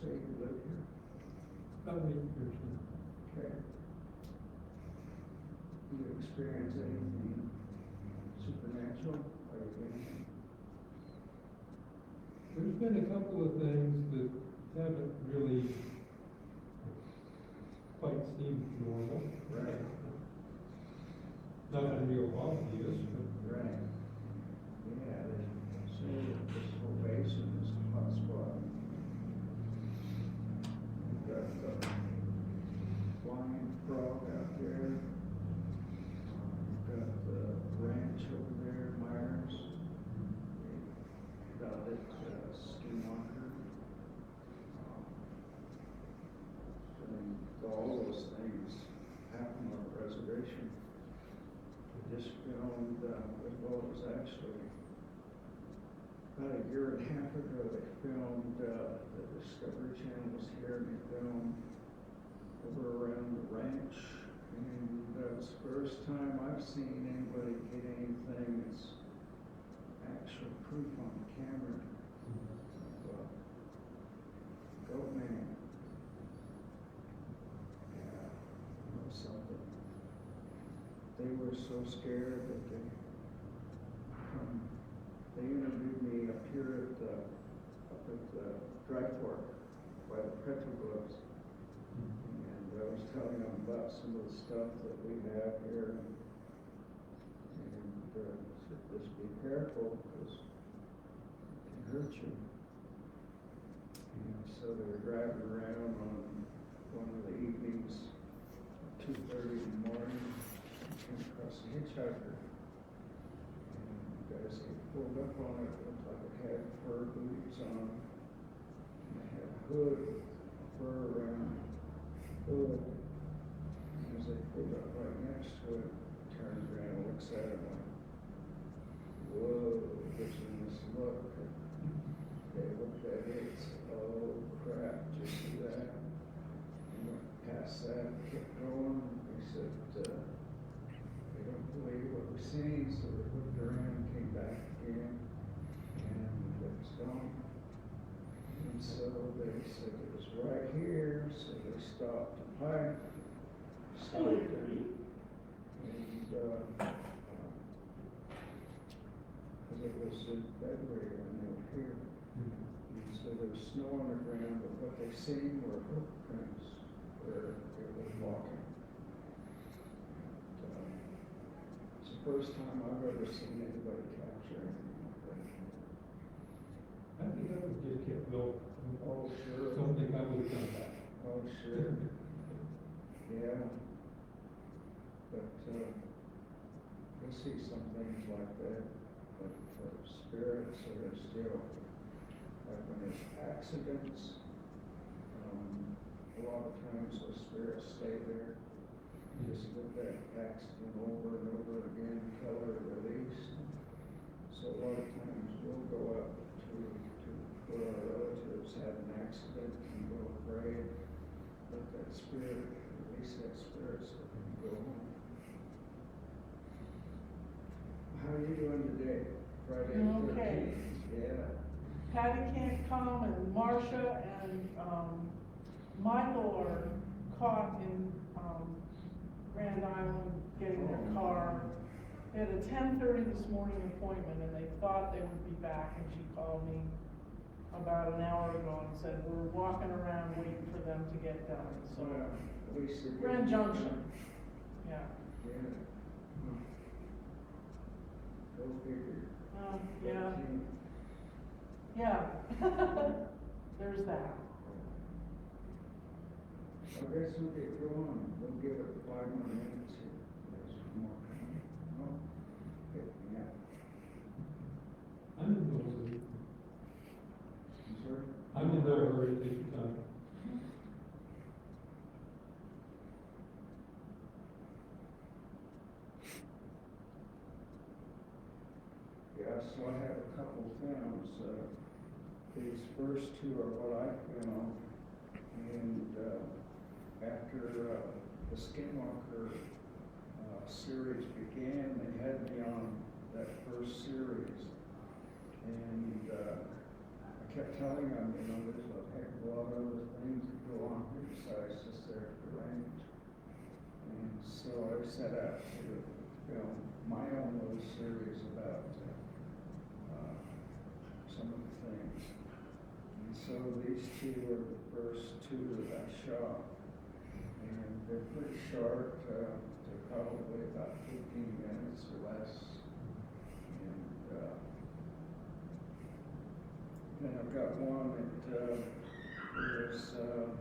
say you live here? About 8 years now. Okay. Do you experience anything supernatural? Or anything? There's been a couple of things that haven't really quite seemed normal. Right. Nothing real obvious, but Right. Yeah, they say that this whole basin is a hot spot. We've got the flying frog out there. We've got the ranch over there, Myers. They got it, Skinwalker. And all those things happen on the reservation. Just filmed, well, it was actually about a year and a half ago, they filmed, the Discovery Channel was here, and they filmed over around the ranch. And it's the first time I've seen anybody get anything that's actual proof on the camera. Goat man. Yeah, that was something. They were so scared that they interviewed me up here at the dry fork by the petroglyphs. And I was telling them about some of the stuff that we have here. And said, just be careful because it can hurt you. And so they were driving around on one of the evenings at 2:30 in the morning. Came across a hitchhiker, and as he pulled up on it, it looked like it had fur boots on, and it had a hood with fur around the hood. And as they pulled up right next to it, turns around and looks at him like, whoa, gives him this look. And they looked at it and said, oh crap, did you see that? And went past that, kept going. They said, they don't believe what we're seeing, so they looked around and came back again, and it was gone. And so they said it was right here, so they stopped the pipe, stopped it, and because it was in February when they were here. And so there was snow on the ground, but what they seen were hoof prints where it was walking. It's the first time I've ever seen anybody capture anything like that. I think I would just kept going. Oh, sure. Don't think I would have done that. Oh, sure. Yeah. But you'll see some things like that. But spirits are still, like when there's accidents, a lot of times those spirits stay there. Just look that accident over and over again until they're released. So a lot of times we'll go up to where our relatives had an accident and go pray, let that spirit, release that spirit so they can go home. How are you doing today? Friday the 13th? Okay. Yeah. Patty can't come, and Marcia and Michael are caught in Grand Island getting their car. They had a 10:30 this morning appointment, and they thought they would be back, and she called me about an hour ago and said, we're walking around waiting for them to get done, so. Well, at least they're Grand Junction, yeah. Yeah. Go figure. Yeah, yeah. There's that. I guess we'll get going. We'll give it 5 more minutes here. There's more coming. Oh, yeah. I'm in no hurry. You sure? I'm in no hurry, take your time. Yeah, so I have a couple films. These first two are what I filmed, and after the Skinwalker series began, they had me on that first series, and I kept telling him, you know, there's a heck of a lot of other things that go on here besides just their range. And so I set out to film my own little series about some of the things. And so these two are the first two that I shot. And they're pretty short, they're probably about 15 minutes or less. And then I've got one that is a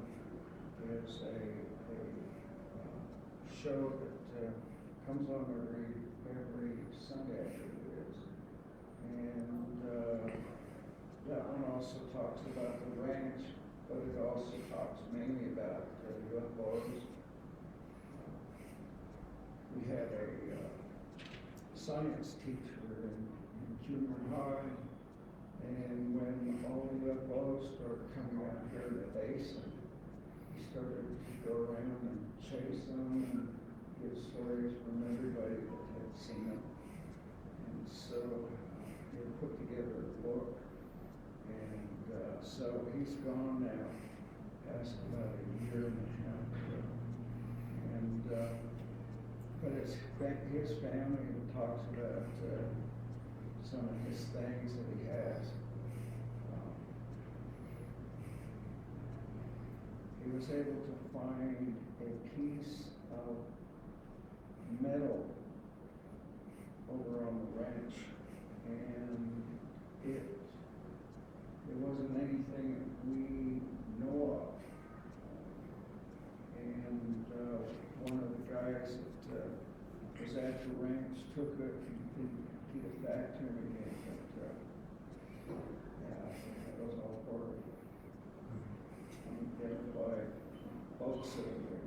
show that comes on every Sunday, I think it is. And that one also talks about the ranch, but it also talks mainly about UFOs. We had a science teacher in junior high, and when all the UFOs started coming out here in the basin, he started to go around and chase them and get stories from everybody that had seen them. And so he put together a book, and so he's gone now, past about a year and a half ago. And but it's his family who talks about some of his things that he has. He was able to find a piece of metal over on the ranch, and it wasn't anything that we know of. And one of the guys that was at the ranch took it and didn't get it back to me again. But yeah, that was all part of it. By folks that are there.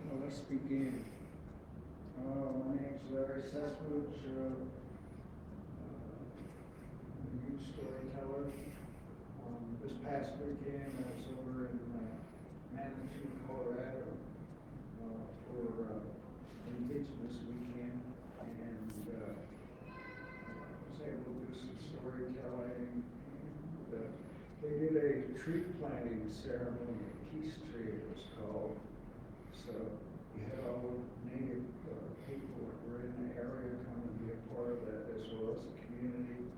Well, let's begin. My name's Larry Cesspooch. I'm a huge storyteller. This past weekend, I was over in Manitou, Colorado, for Indigenous weekend, and was able to do some storytelling. And, they did a tree planting ceremony, a peace tree it was called. So we had all the native people that were in the area come and be a part of that, as well as the community.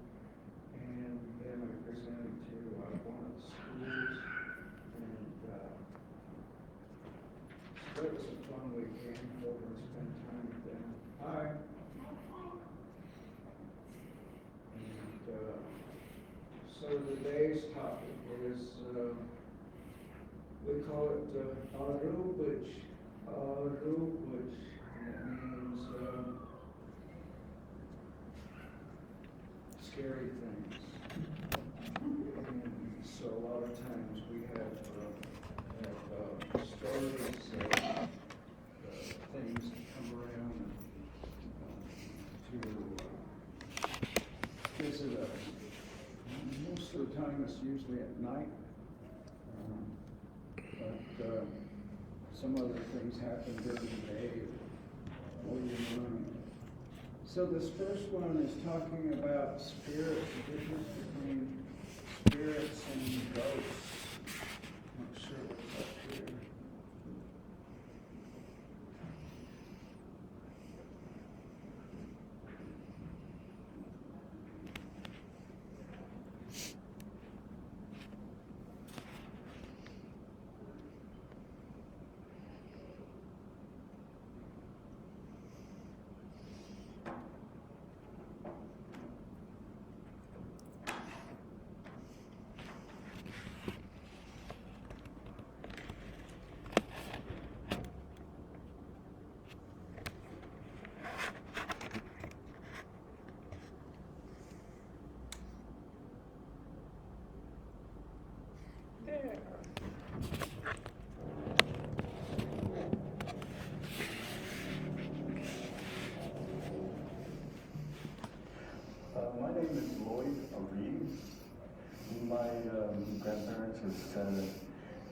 And then I presented to one of the schools, and so it was a fun weekend. Go over and spend time with them. Hi. So today's topic is, we call it Arubich, and it means scary things. And so a lot of times we have stories, things that come around to visit us. Most of the time it's usually at night, but some other things happen during the day or the morning. So this first one is talking about spirits, the difference between spirits and ghosts. I'm not sure what's up here. My name is Lloyd Reeves. My grandparents is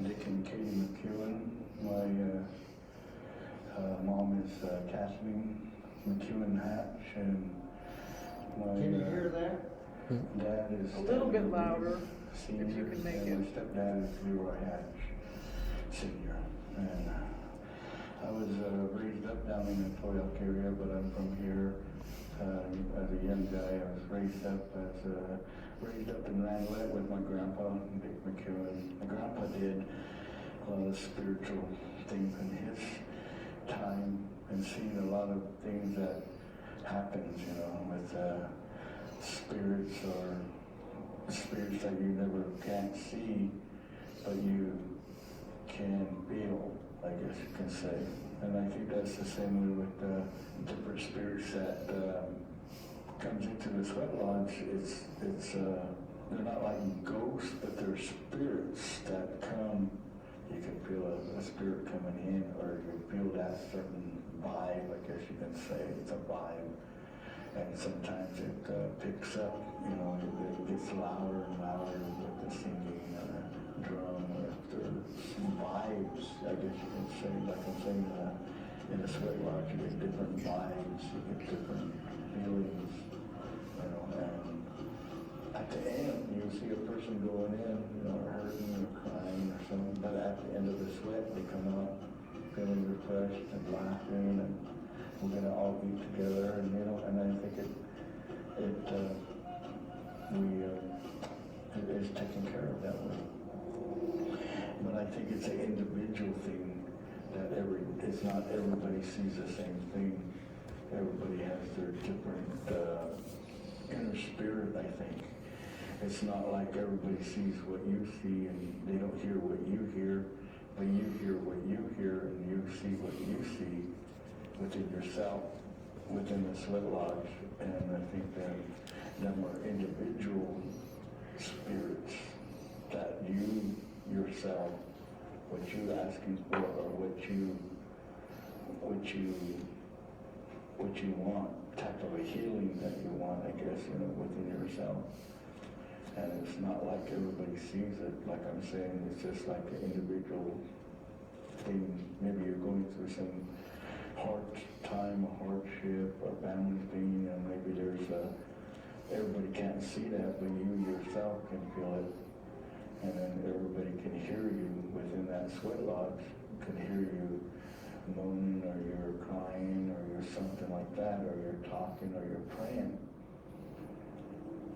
Dick and Katie McEwen. My mom is Kathleen McEwen Hatch, and my Can you hear that? dad is A little bit Stanley louder, Senior, if you can make and my it. stepdad is Leroy Hatch Senior. And I was raised up down in the Toyok area, but I'm from here. As a young guy, I was raised up in Rangelette with my grandpa, Dick McEwen. My grandpa did a lot of spiritual things in his time and seen a lot of things that happens, you know, with spirits or spirits that you never can't see, but you can feel, I guess you can say. And I think that's the same way with different spirits that comes into the sweat lodge. They're not like ghosts, but they're spirits that come. You can feel a spirit coming in, or you feel that certain vibe, I guess you can say. It's a vibe. And sometimes it picks up, you know, it gets louder and louder with the singing or the drum, or some vibes, I guess you can say. Like I'm saying, in a sweat lodge, you get different vibes, you get different feelings, you know, and at the end, you see a person going in, you know, hurting or crying or something, but at the end of the sweat, they come out feeling refreshed and laughing, and we're going to all be together, and, you know, and I think it is taken care of that way. But I think it's an individual thing that it's not everybody sees the same thing. Everybody has their different inner spirit, I think. It's not like everybody sees what you see and they don't hear what you hear, but you hear what you hear and you see what you see within yourself, within the sweat lodge. And I think that them are individual spirits that you yourself, what you're asking for, or what you want, type of a healing that you want, I guess, you know, within yourself. And it's not like everybody sees it. Like I'm saying, it's just like an individual thing. Maybe you're going through some hard time, a hardship, or family thing, and maybe everybody can't see that, but you yourself can feel it. And then everybody can hear you within that sweat lodge, can hear you moaning, or you're crying, or you're something like that, or you're talking, or you're praying.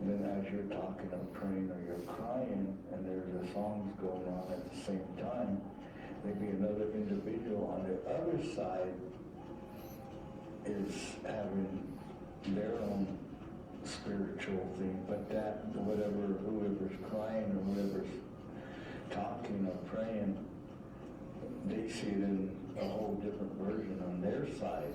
And then as you're talking or praying or you're crying, and there's the songs going on at the same time, maybe another individual on the other side is having their own spiritual thing, but that whoever's crying or whoever's talking or praying, they see it in a whole different version on their side.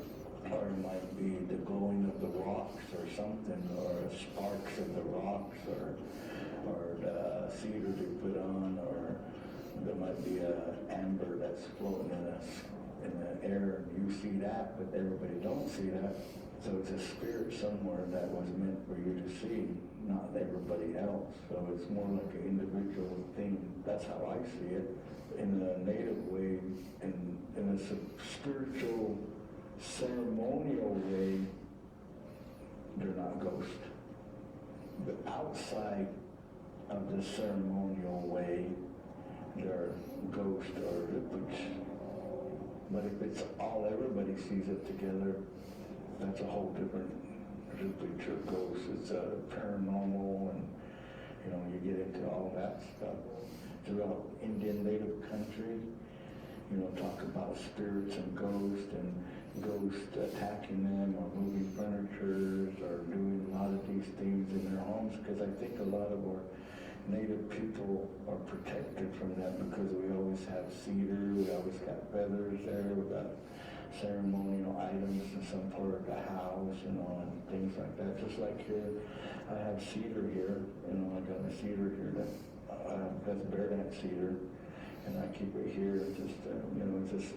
Or it might be the glowing of the rocks or something, or sparks of the rocks, or the cedar they put on, or there might be a amber that's floating in the air, and you see that, but everybody don't see that. So it's a spirit somewhere that was meant for you to see, not everybody else. So it's more like an individual thing. That's how I see it. In a native way, in a spiritual, ceremonial way, they're not ghosts. But outside of the ceremonial way, they're ghosts or rippage. But if it's all, everybody sees it together, that's a whole different rippage or ghost. It's paranormal, and you know, you get into all that stuff. Throughout Indian native country, you know, talk about spirits and ghosts attacking them, or moving furnitures, or doing a lot of these things in their homes, because I think a lot of our native people are protected from that, because we always have cedar, we always got feathers there, we got ceremonial items in some part of the house, you know, and things like that. Just like here, I have cedar here, you know, I got a cedar here that's bareback cedar, and I keep it here, just, you know, just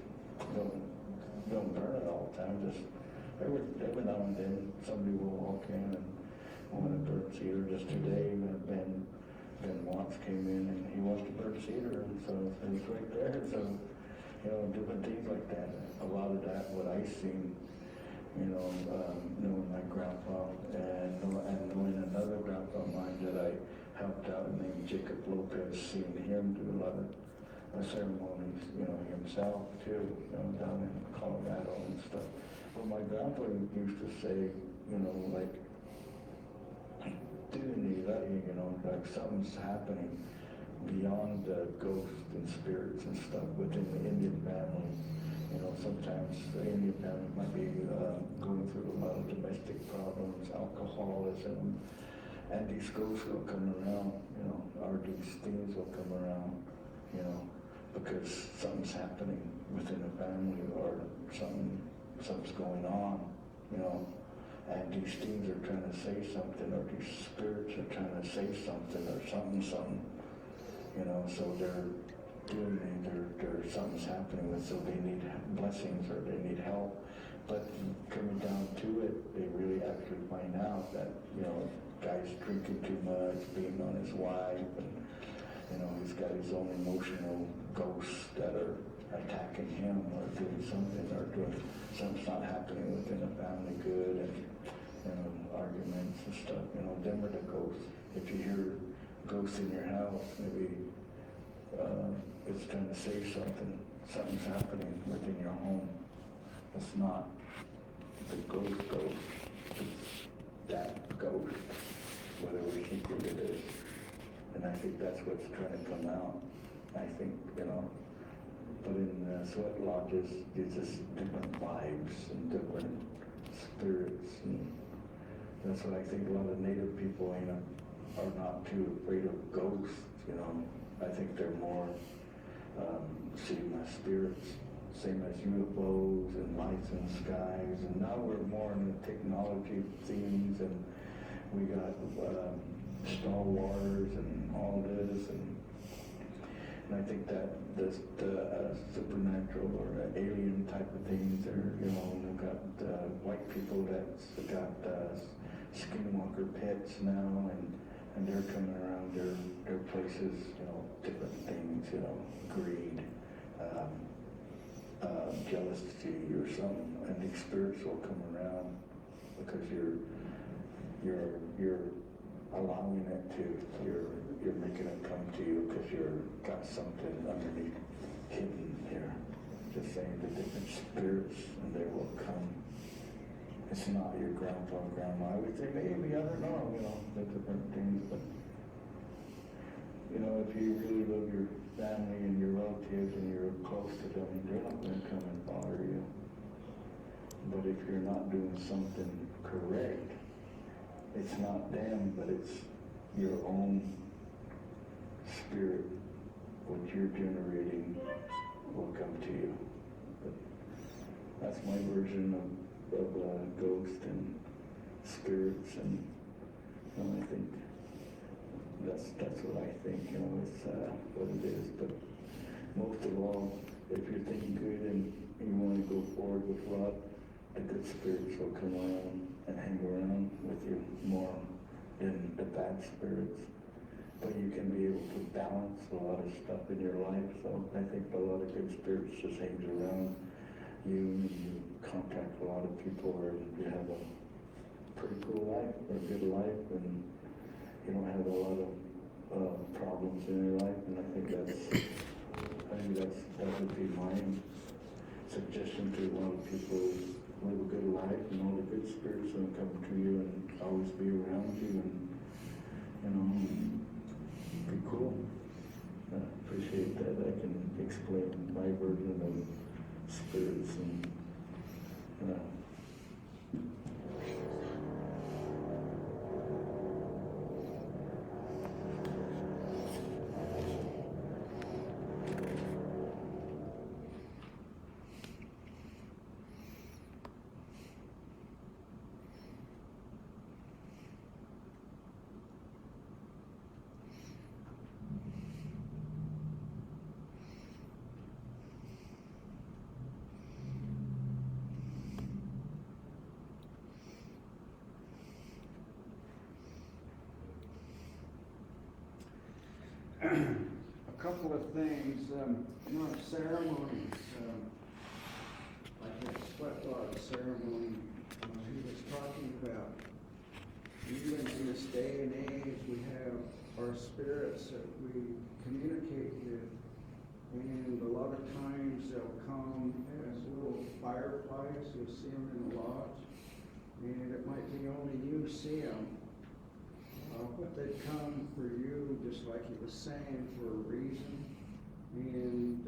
don't burn it all the time, just every now and then somebody will walk in and want to burn cedar. Just today, Ben Watts came in and he wants to burn cedar, and so he's right there. So, you know, different things like that. A lot of that, what I seen knowing my grandpa and knowing another grandpa of mine that I helped out named Jacob Lopez, seeing him do a lot of ceremonies, himself too, down in Colorado and stuff. Well, my grandpa used to say, like, like something's happening beyond the ghosts and spirits and stuff within the Indian family. Sometimes the Indian family might be going through a lot of domestic problems, alcoholism, and these ghosts will come around, or these things will come around, because something's happening within the family or something's going on, and these things are trying to say something, or these spirits are trying to say something, or something, so they're doing there's something's happening with, so they need blessings or they need help. But coming down to it, they really actually find out that, guy's drinking too much, being on his wife, and, he's got his own emotional ghosts that are attacking him or doing something, or doing something's not happening within the family good, and, arguments and stuff, them are the ghosts. If you hear ghosts in your house, maybe it's trying to say something's happening within your home. It's not the ghost, it's that ghost, whatever we think it is. And I think that's what's trying to come out. I think, but in sweat lodges, it's just different vibes and different spirits, and that's what I think a lot of Native people are not too afraid of ghosts, I think they're more seen as spirits, same as UFOs and lights in the skies, and now we're more in the technology themes, and we got Star Wars and all this, and I think that the supernatural or alien type of things are, we've got white people that's got skinwalker pets now, and they're coming around their places, different things, greed, jealousy or something, and these spirits will come around because you're allowing it to, you're making it come to you because you've got something underneath hidden here. Just saying the different spirits, and they will come. It's not your grandpa and grandma. I would say maybe, I don't know, the different things, but if you really love your family and your relatives and you're close to them, they're not going to come and bother you. But if you're not doing something correct, it's not them, but it's your own spirit. What you're generating will come to you. But that's my version of ghost and spirits, and I think that's what I think, it's what it is. But most of all, if you're thinking good and you want to go forward with love, the good spirits will come around and hang around with you more than the bad spirits. But you can be able to balance a lot of stuff in your life, so I think a lot of good spirits just hangs around you, and you contact a lot of people, or you have a pretty cool life, or a good life, and you don't have a lot of problems in your life. And I think that would be my suggestion to a lot of people: live a good life, and all the good spirits will come to you and always be around you, and be cool. I appreciate that. I can explain my version of spirits and a couple of things, ceremonies, like a sweat lodge ceremony, he was talking about, even in this day and age, we have our spirits that we communicate with, and a lot of times they'll come as little fireflies. You'll see them in the lodge, and it might be only you see them, but they come for you, just like he was saying, for a reason. And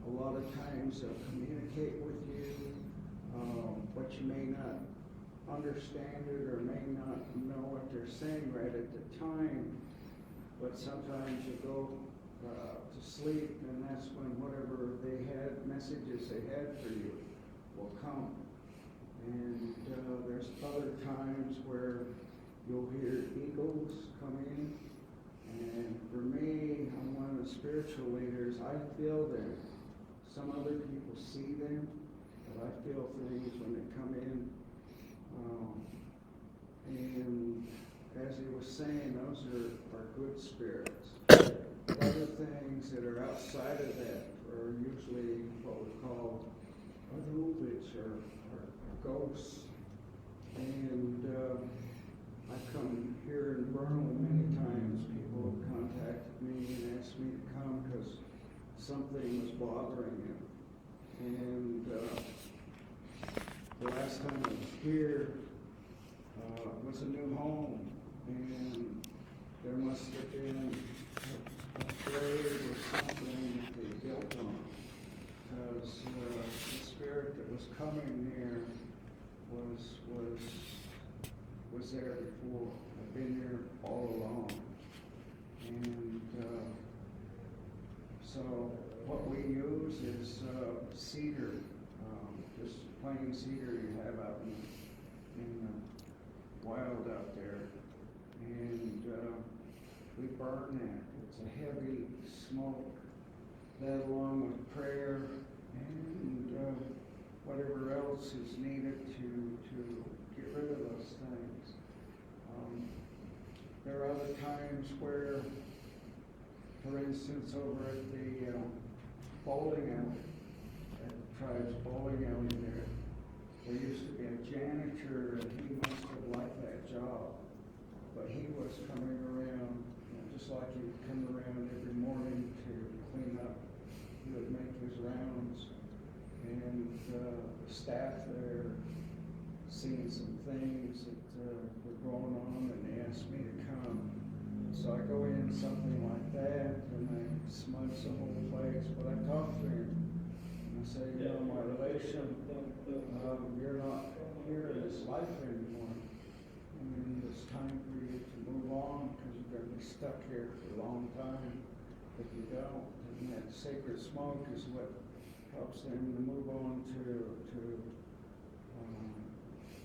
a lot of times they'll communicate with you, but you may not understand it or may not know what they're saying right at the time. But sometimes you go to sleep, and that's when whatever they had, messages they had for you, will come. And there's other times where you'll hear eagles come in. And for me, I'm one of the spiritual leaders. I feel them. Some other people see them, but I feel things when they come in. And as he was saying, those are good spirits. Other things that are outside of that are usually what we call aduvits or ghosts. And I've come here in Burnham many times. People have contacted me and asked me to come because something was bothering them. And the last time I was here was a new home, and there must have been a grave or something that they built on, because the spirit that was coming there was there before. I've been here all along. And so what we use is cedar, just plain cedar you have out in the wild out there. And we burn that. It's a heavy smoke. That along with prayer and whatever else is needed to get rid of those things. There are other times where, for instance, over at the bowling alley, at the tribe's bowling alley there used to be a janitor, and he must have liked that job. But he was coming around, just like he would come around every morning to clean up. He would make his rounds, and the staff there seen some things that were going on, and they asked me to come. So I go in something like that, and I smudge the whole place. But I talk to him, and I say, you know, my relation, you're not here in this life anymore. And it's time for you to move on, because you're going to be stuck here for a long time if you don't. And that sacred smoke is what helps them to move on to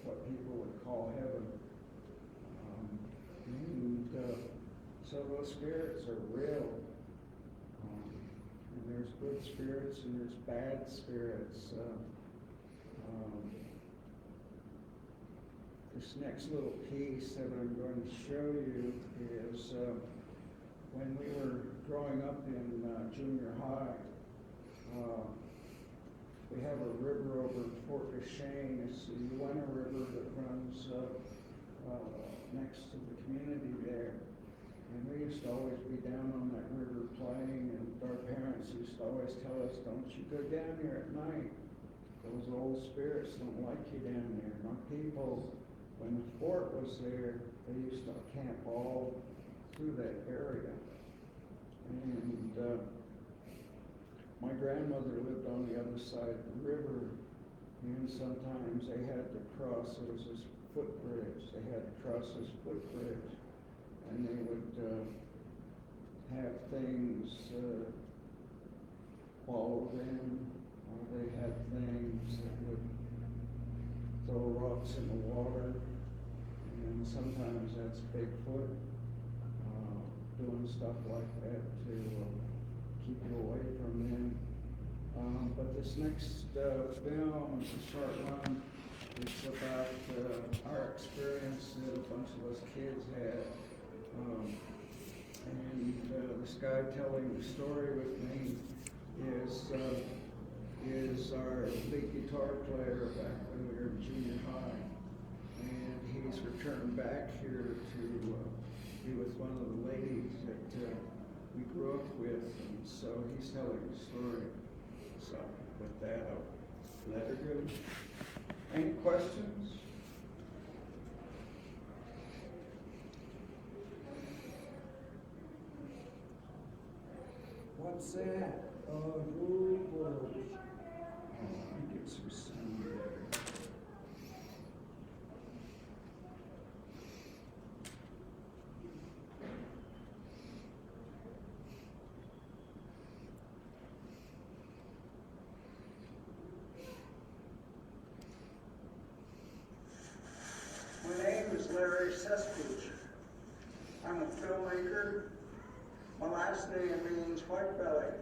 what people would call heaven. So those spirits are real. And there's good spirits and there's bad spirits. This next little piece that I'm going to show you is when we were growing up in junior high. We have a river over Fort Duchesne. It's the Uena River that runs next to the community there. And we used to always be down on that river playing, and our parents used to always tell us, don't you go down there at night. Those old spirits don't like you down there. My people, when the fort was there, they used to camp all through that area. And my grandmother lived on the other side of the river, and sometimes they had to cross. There was this footbridge. They had to cross this footbridge, and they would have things follow them, or they had things that would throw rocks in the water, and sometimes that's Bigfoot doing stuff like that to keep you away from them. But this next film is a short one. It's about our experience that a bunch of us kids had. And this guy telling the story with me is is our lead guitar player back when we were in junior high. And he's returned back here to be with one of the ladies that we grew up with, and so he's telling a story. So with that, I'll let her go. Any questions? What's that? Group or? Let me get some sound there. My name is Larry Cesspooch. I'm a filmmaker. My last name means white belly.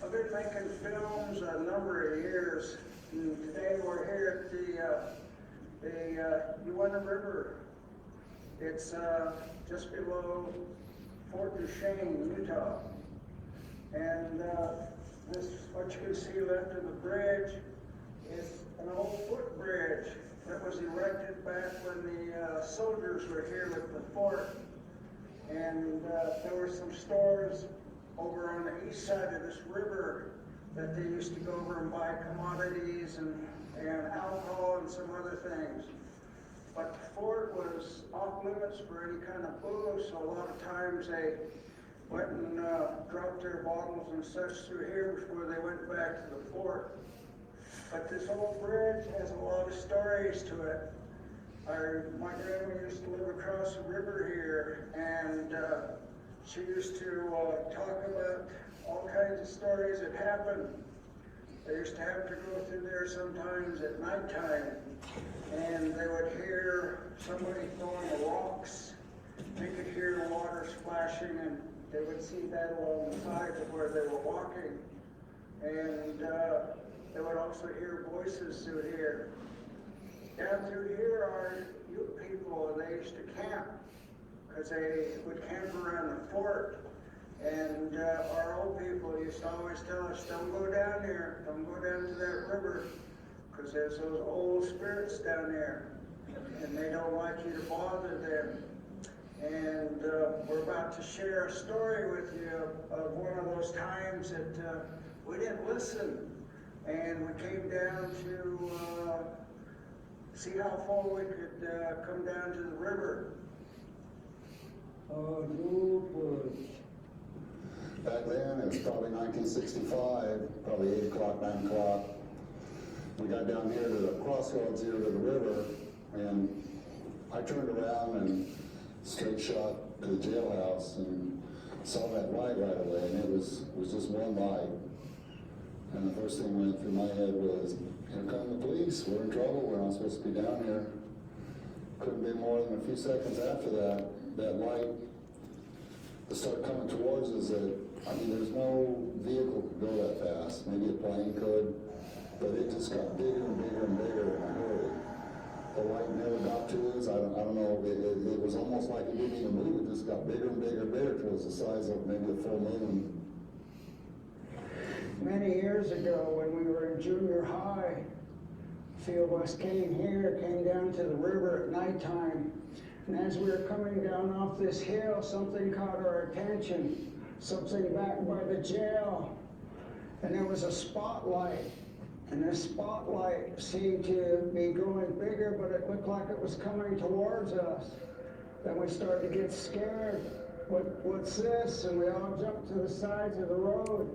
I've been making films a number of years, and today we're here at the Uinta River. It's just below Fort Duchesne, Utah. And this, what you can see left of the bridge, is an old footbridge that was erected back when the soldiers were here with the fort. And there were some stores over on the east side of this river that they used to go over and buy commodities and alcohol and some other things. But the fort was off limits for any kind of booze, so a lot of times they went and dropped their bottles and such through here before they went back to the fort. But this old bridge has a lot of stories to it. My grandma used to live across the river here, and she used to talk about all kinds of stories that happened. They used to have to go through there sometimes at nighttime, and they would hear somebody throwing rocks. They could hear water splashing, and they would see that along the sides of where they were walking. And they would also hear voices through here. Down through here are Ute people, and they used to camp, because they would camp around the fort. And our old people used to always tell us, don't go down there, don't go down to that river, because there's those old spirits down there, and they don't like you to bother them. And we're about to share a story with you of one of those times that we didn't listen, and we came down to see how far we could come down to the river. Back then, it was probably 1965, probably 8 o'clock, 9 o'clock. We got down here to the crossroads here to the river, and I turned around and straight shot to the jailhouse and saw that light right away, and it was just one light. And the first thing went through my head was, here come the police, we're in trouble, we're not supposed to be down here. Couldn't be more than a few seconds after that light started coming towards us. There's no vehicle could go that fast. Maybe a plane could, but it just got bigger and bigger and bigger in a hurry. The light never got to us. I don't know, it was almost like it didn't even move, it just got bigger and bigger and bigger till it was the size of maybe a full moon. Many years ago, when we were in junior high, a few of us came down to the river at nighttime. And as we were coming down off this hill, something caught our attention, something back by the jail. And there was a spotlight. And this spotlight seemed to be growing bigger, but it looked like it was coming towards us. Then we started to get scared. What's this? And we all jumped to the sides of the road.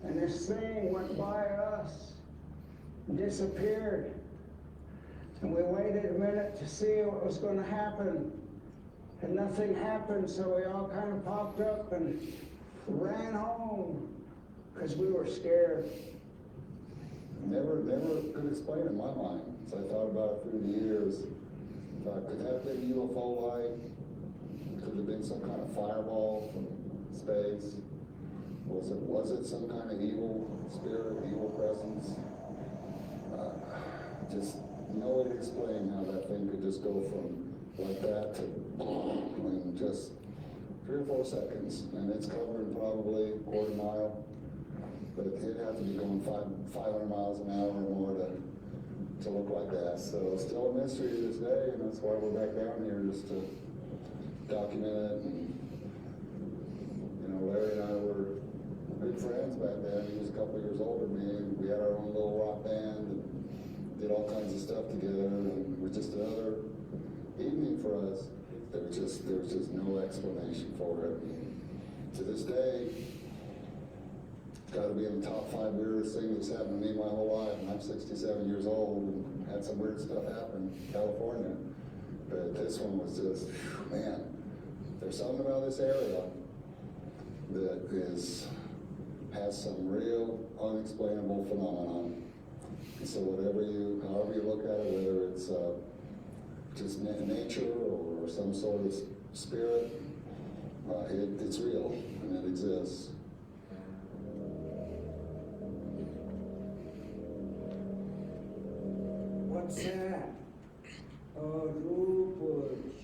And this thing went by us and disappeared. And we waited a minute to see what was going to happen. And nothing happened, so we all kind of popped up and ran home because we were scared. Never could explain it in my mind. So I thought about it through the years. Thought, could that have been UFO light? Could have been some kind of fireball from space? Was it some kind of evil spirit, evil presence? Just no way to explain how that thing could just go from like that to in just 3 or 4 seconds, and it's covering probably a quarter mile. but it'd have to be going 500 miles an hour or more to look like that. So still a mystery to this day, and that's why we're back down here, just to document it. And, you know, Larry and I were good friends back then. He was a couple years older than me, and we had our own little rock band and did all kinds of stuff together, and it was just another evening for us. There was just no explanation for it. To this day, it's got to be in the top 5 weirdest thing that's happened to me my whole life. And I'm 67 years old and had some weird stuff happen in California. But this one was just, man, there's something about this area that has some real unexplainable phenomenon. So however you look at it, whether it's just nature or some sort of spirit, it's real and it exists. What's that? Oh, lupus.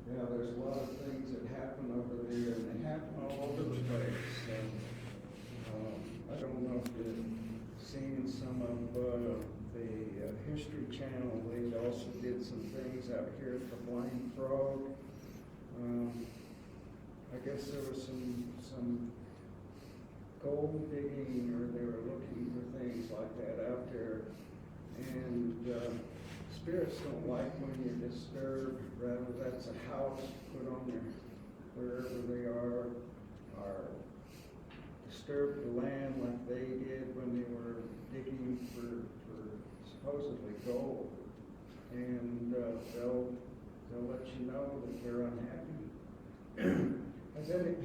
Yeah, there's a lot of things that happen over there, and they happen all over the place. And, I don't know if you've seen some of the History Channel. They also did some things out here at the Blind Frog. I guess there was some gold digging, or they were looking for things like that out there. And spirits don't like when you're disturbed. Rather, that's a house put on there wherever they are, or disturb the land like they did when they were digging for supposedly gold. And they'll let you know that they're unhappy.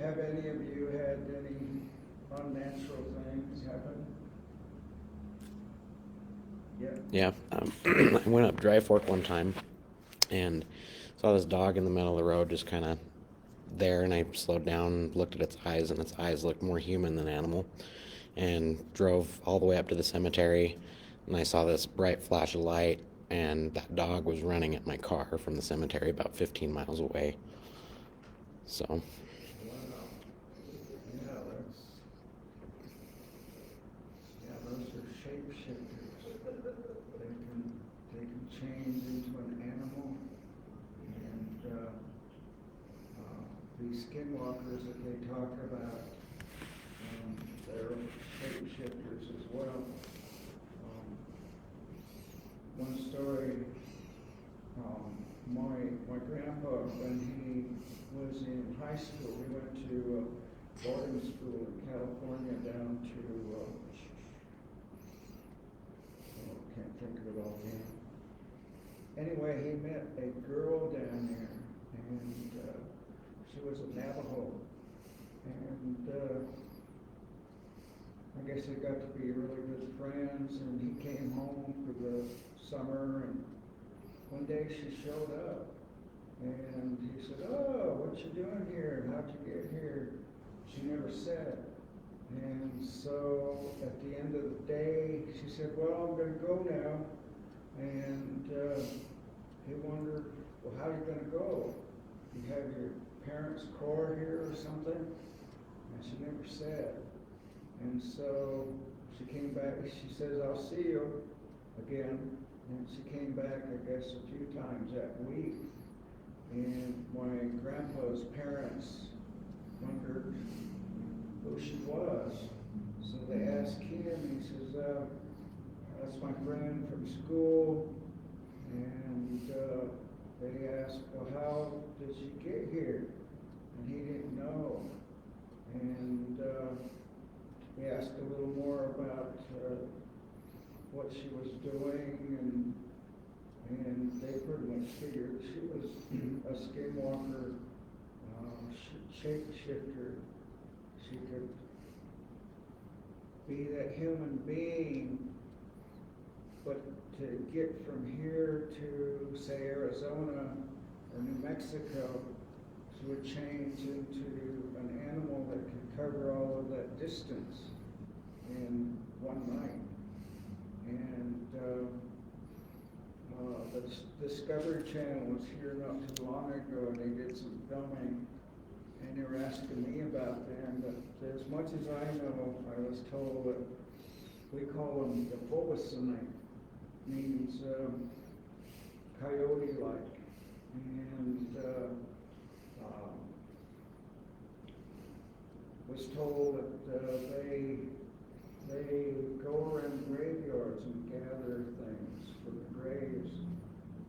Have any of you had any unnatural things happen? Yeah, I went up Dry Fork one time and saw this dog in the middle of the road just kind of there, and I slowed down and looked at its eyes, and its eyes looked more human than animal, and drove all the way up to the cemetery, and I saw this bright flash of light, and that dog was running at my car from the cemetery about 15 miles away. So Wow. Those are shapeshifters. They can change into an animal, and these skinwalkers that they talk about, they're shapeshifters as well. One story, my grandpa, when he was in high school, we went to boarding school in California down to, can't think of it offhand. Anyway, he met a girl down there, and she was a Navajo, and I guess they got to be really good friends, and he came home for the summer, and one day she showed up, and he said, "Oh, what you doing here? How'd you get here?" She never said. And so at the end of the day, she said, "Well, I'm going to go now." And he wondered, "Well, how are you going to go? You have your parents' car here or something?" And she never said. And so she came back, she says, "I'll see you again." And she came back, I guess, a few times that week. And my grandpa's parents wondered who she was. So they asked him, he says, "That's my friend from school." And they asked, "Well, how did she get here?" And he didn't know. And he asked a little more about what she was doing, and they pretty much figured she was a skinwalker, shapeshifter. She could be that human being, but to get from here to, say, Arizona or New Mexico, would change into an animal that could cover all of that distance in one night. And the Discovery Channel was here not too long ago, and they did some filming, and they were asking me about them. But as much as I know, I was told that we call them the Bulbasaurite, means coyote-like, and was told that they go around graveyards and gather things for the graves,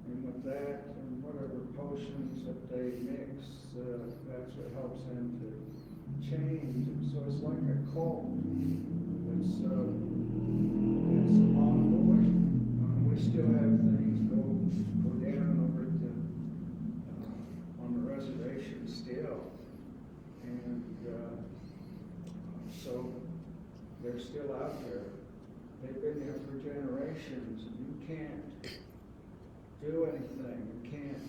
and with that and whatever potions that they mix, that's what helps them to change. And so it's like a cult. It's ongoing. We still have things go down over at the on the reservation still, and so they're still out there. They've been there for generations, and you can't do anything. You can't.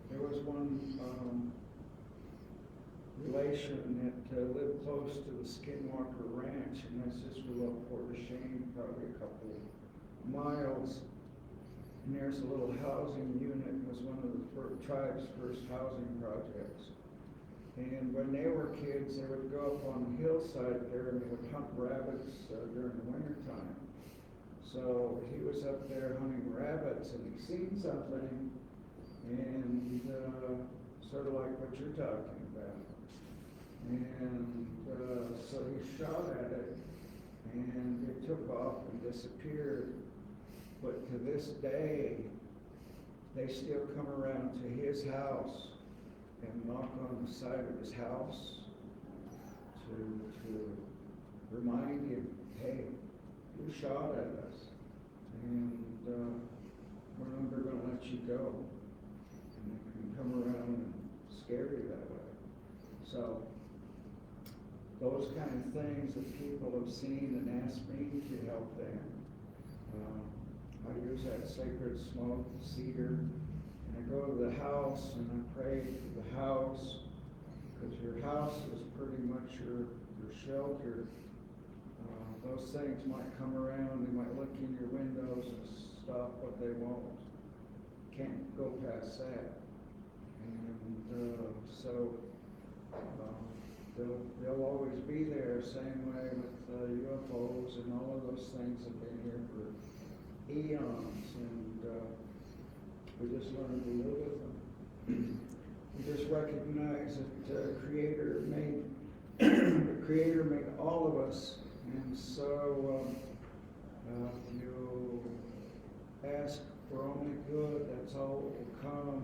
There was one relation that lived close to the Skinwalker Ranch, and that's just below Port of Shane, probably a couple of miles. And there's a little housing unit. It was one of the tribe's first housing projects. And when they were kids, they would go up on the hillside there and they would hunt rabbits during the wintertime. So he was up there hunting rabbits and he seen something, and sort of like what you're talking about. And so he shot at it, and it took off and disappeared. But to this day, they still come around to his house and knock on the side of his house to remind him, hey, you shot at us, and we're never going to let you go. And they can come around and scare you that way. So those kind of things that people have seen and asked me to help them. I use that sacred smoke, cedar, and I go to the house and I pray to the house, because your house is pretty much your shelter. Those things might come around, they might look in your windows and stop, but they won't. Can't go past that. And so they'll always be there, same way with UFOs, and all of those things have been here for eons, and we just learn to live with them. We just recognize that the Creator made all of us, and so you ask for only good. That's all that will come,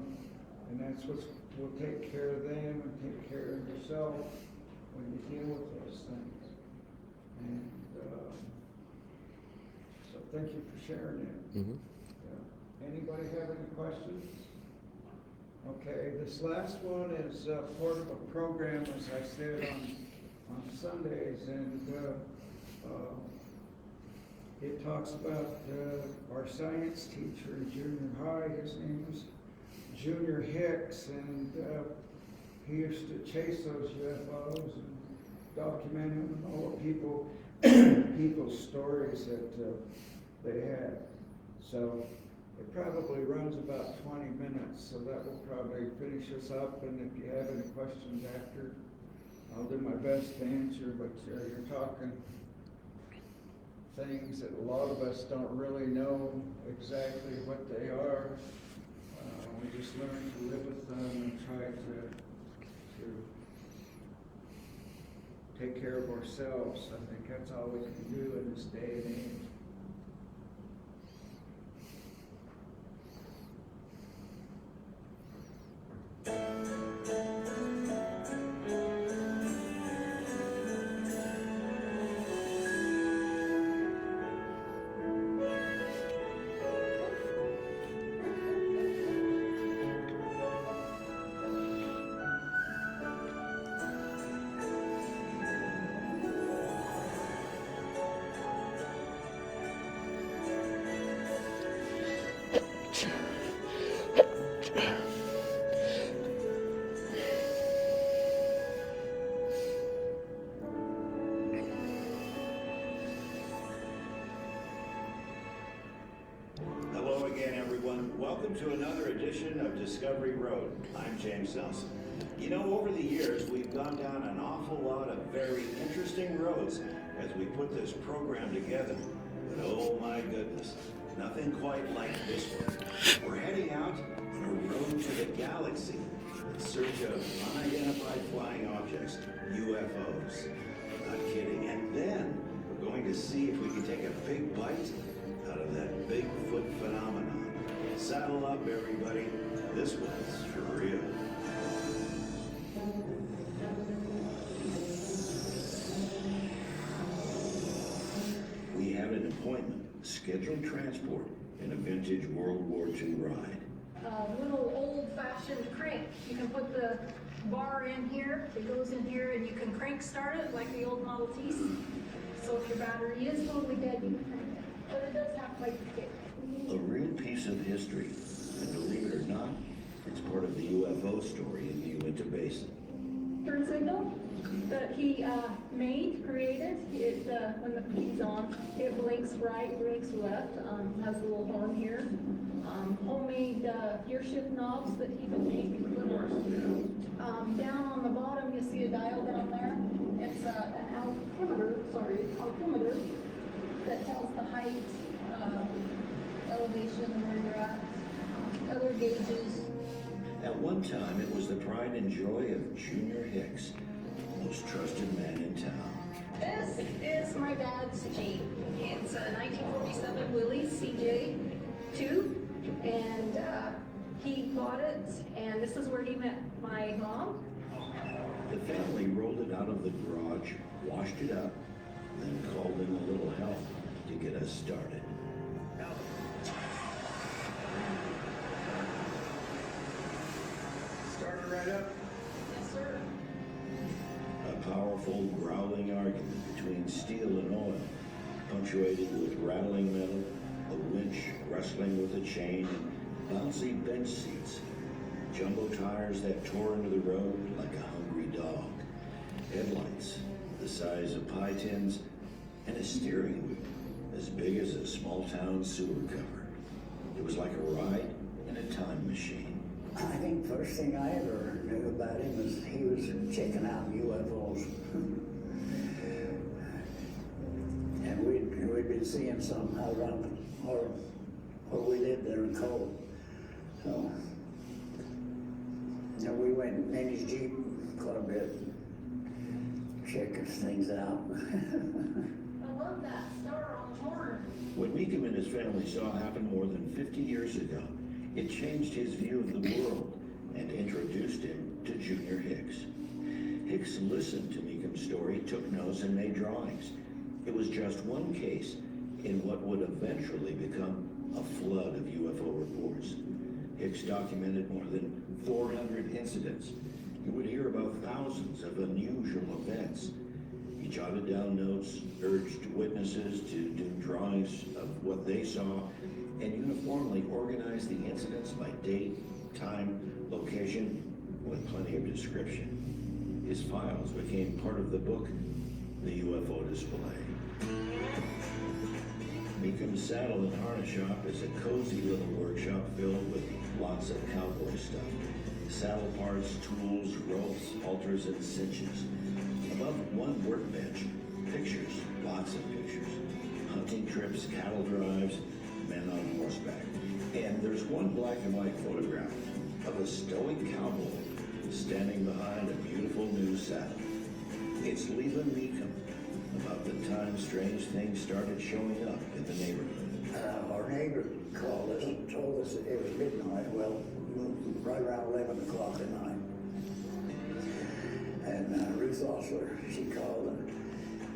and that's what will take care of them and take care of yourself when you deal with those things. And so thank you for sharing it. Mm-hmm. Yeah. Anybody have any questions? Okay, this last one is part of a program, as I said, on Sundays, and it talks about our science teacher in junior high. His name was Junior Hicks, and he used to chase those UFOs and document them and all the people's stories that they had. So it probably runs about 20 minutes, so that will probably finish us up. And if you have any questions after, I'll do my best to answer. But you're talking things that a lot of us don't really know exactly what they are. We just learn to live with them and try to take care of ourselves. I think that's all we can do in this day and age. Welcome to another edition of Discovery Road. I'm James Nelson. You know, over the years, we've gone down an awful lot of very interesting roads as we put this program together. But oh my goodness, nothing quite like this one. We're heading out on a road to the galaxy in search of unidentified flying objects, UFOs. Not kidding. And then we're going to see if we can take a big bite out of that Bigfoot phenomenon. Saddle up, everybody. This one's for real. We have an appointment, scheduled transport in a vintage World War II ride. A little old-fashioned crank. You can put the bar in here, it goes in here, and you can crank start it like the old Model Ts. So if your battery is totally dead, you can crank it. But it does have like the kick. A real piece of history, and believe it or not, it's part of the UFO story in the Uinta Basin. Turn signal that he created. It when the key's on, it blinks right, blinks left. Has a little horn here. Homemade gear shift knobs that he would make. Down on the bottom, you see a dial down there. It's an altimeter that tells the height, elevation, where you're at. Other gauges. At one time, it was the pride and joy of Junior Hicks, most trusted man in town. This is my dad's Jeep. It's a 1947 Willys CJ2, and he bought it, and this is where he met my mom. The family rolled it out of the garage, washed it up, then called in a little help to get us started. Started right up. Yes, sir. A powerful, growling argument between steel and oil, punctuated with rattling metal, a winch wrestling with a chain, and bouncy bench seats, jumbo tires that tore into the road like a hungry dog, headlights the size of pie tins, and a steering wheel as big as a small-town sewer cover. It was like a ride in a time machine. I think first thing I ever knew about him was he was checking out UFOs. And we'd been seeing some out around where we lived there in Cole. So, and we went in his Jeep quite a bit, checking things out. I love that star on the horn. What Meekum and his family saw happen more than 50 years ago, it changed his view of the world and introduced him to Junior Hicks. Hicks listened to Meekum's story, took notes, and made drawings. It was just one case in what would eventually become a flood of UFO reports. Hicks documented more than 400 incidents. You would hear about thousands of unusual events. He jotted down notes, urged witnesses to do drawings of what they saw, and uniformly organized the incidents by date, time, location, with plenty of description. His files became part of the book, The UFO Display. Meekum's Saddle and Harness Shop is a cozy little workshop filled with lots of cowboy stuff. Saddle parts, tools, ropes, halters, and cinches. Above one workbench, pictures, lots of pictures. Hunting trips, cattle drives, men on horseback. And there's one black and white photograph of a stoic cowboy standing behind a beautiful new saddle. It's Leland Meekum, about the time strange things started showing up in the neighborhood. Our neighbor called us and told us that it was midnight, well, right around 11 o'clock at night. And Ruth Osler, she called and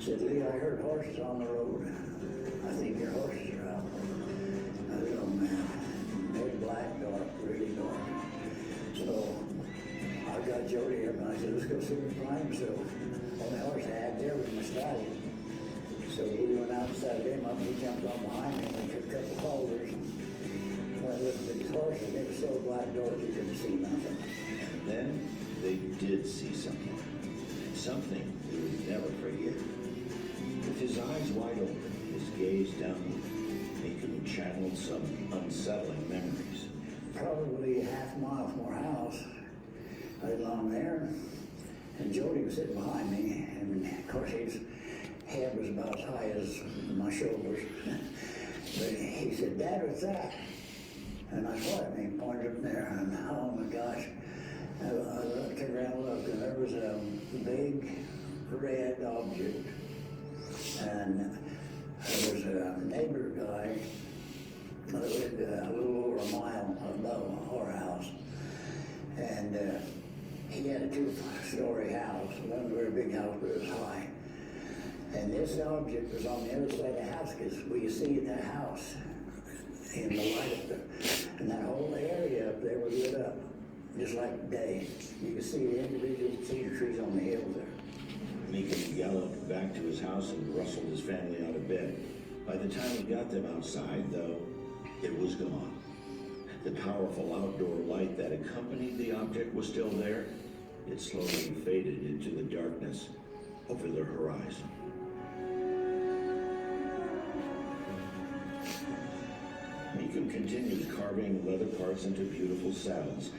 said, "Lee, I heard horses on the road. I think your horses are out." I said, "Oh man, they're black, dark, really dark." So I got Jody up and I said, "Let's go see if we can find him." So only horse I had there was my stallion. So we went out and saddled him up, and he jumped on behind me, and we took a couple holders and went looking at his horses. They were so black dark you couldn't see nothing. And then they did see something. Something they would never forget. With his eyes wide open, his gaze downward, Meekum channeled some unsettling memories. probably half a mile from our house. I was along there, and Jody was sitting behind me, and of course his head was about as high as my shoulders. But he said, "Dad, what's that?" And I saw it, and he pointed up there, and oh my gosh. I looked around and looked, and there was a big red object. And there was a neighbor guy that lived a little over a mile above our house. And he had a 2-story house. It wasn't a very big house, but it was high. And this object was on the other side of the house, because we see that house in the light up there. And that whole area up there was lit up, just like day. You could see the individual cedar trees on the hill there. Meekum galloped back to his house and rustled his family out of bed. By the time he got them outside, though, it was gone. The powerful outdoor light that accompanied the object was still there. It slowly faded into the darkness over the horizon. Meekum continues carving leather parts into beautiful saddles,